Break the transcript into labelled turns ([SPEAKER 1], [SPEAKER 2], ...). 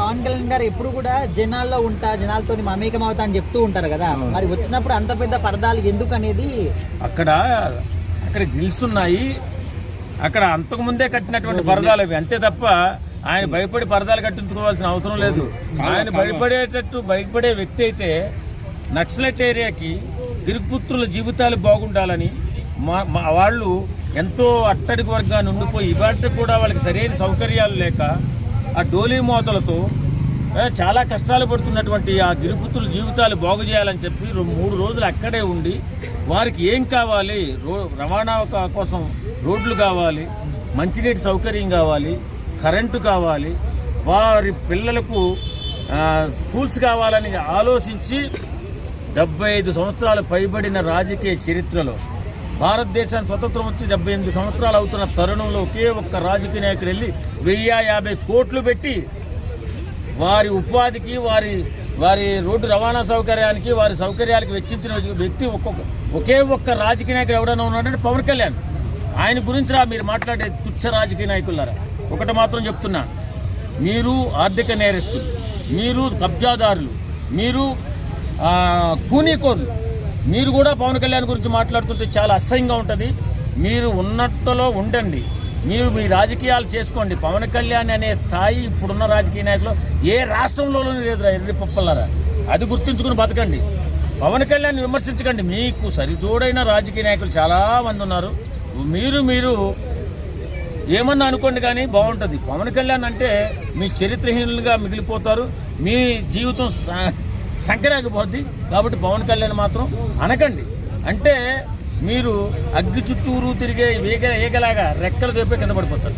[SPEAKER 1] పవన్ కళ్యాణ్ గారు ఎప్పుడు కూడా జనాల్లో ఉంటా, జనాలతో మమేకం అవుతా అని చెప్తూ ఉంటారు కదా, మరి వచ్చినప్పుడు అంత పెద్ద పరదాలు ఎందుకు అనేది?
[SPEAKER 2] అక్కడ నిలుస్తున్నాయి, అక్కడ అంతకు ముందే కట్టినటువంటి పరదాలు అవి, అంతే తప్ప ఆయన భయపడి పరదాలు కట్టించుకోవాల్సిన అవసరం లేదు. ఆయన భయపడే వ్యక్తి అయితే నక్సలైట్ ఏరియాకి గిరిపుత్రుల జీవితాలు బాగుండాలని వాళ్ళు ఎంతో అట్టడికి వర్గాన్ని ఉండిపోయి ఇవాళ కూడా వాళ్ళకి సరైన సౌకర్యాలు లేక ఆ డోలీ మోతలతో చాలా కష్టాలు పడుతున్నటువంటి ఆ గిరిపుత్రుల జీవితాలు బాగు చేయాలని చెప్పి 3 రోజులు అక్కడే ఉండి వారికి ఏం కావాలి, రవాణా కోసం రోడ్లు కావాలి, మంచినీటి సౌకర్యం కావాలి, కరెంటు కావాలి, వారి పిల్లలకు స్కూల్స్ కావాలని ఆలోచించి 75 సంవత్సరాలు పైబడిన రాజకీయ చరిత్రలో భారతదేశానికి స్వతంత్రం వచ్చి 78 సంవత్సరాలు అవుతున్న తరుణంలో ఒకే ఒక్క రాజకీయ నాయకుడు వెళ్ళి 1050 కోట్లు పెట్టి వారి ఉపాధికి, వారి రోడ్డు రవాణా సౌకర్యానికి, వారి సౌకర్యాలకు వెచ్చించిన వ్యక్తి ఒకే ఒక్క రాజకీయ నాయకుడు ఎవరైనా ఉన్నాడంటే పవన్ కళ్యాణ్. ఆయన గురించి మీరు మాట్లాడే తుచ్చ రాజకీయ నాయకులారా, ఒకటి మాత్రం చెప్తున్నా, మీరు ఆర్థిక నేరస్తులు, మీరు కబ్జాదారులు, మీరు కూనీకోర్లు, మీరు కూడా పవన్ కళ్యాణ్ గురించి మాట్లాడుతుంటే చాలా అసహ్యంగా ఉంటుంది. మీరు ఉన్నట్టులో ఉండండి, మీరు మీ రాజకీయాలు చేసుకోండి. పవన్ కళ్యాణ్ అనే స్థాయి ఇప్పుడున్న రాజకీయ నాయకులు ఏ రాష్ట్రంలోనూ లేదురా, ఎర్రి పప్పలారా. అది గుర్తుంచుకుని బతకండి. పవన్ కళ్యాణ్ విమర్శించకండి. మీకు సరిజోడైన రాజకీయ నాయకులు చాలామంది ఉన్నారు. మీరు ఏమన్నా అనుకోండి కానీ బాగుంటుంది. పవన్ కళ్యాణ్ అంటే మీ చరిత్రహీనులుగా మిగిలిపోతారు, మీ జీవితం సంకరాగిపోద్ది. కాబట్టి పవన్ కళ్యాణ్ మాత్రం అనకండి. అంటే మీరు అగ్గి చుట్టూరు తిరిగే ఈగలాగా రెక్కలు తెప్పి కింద పడిపోతారు.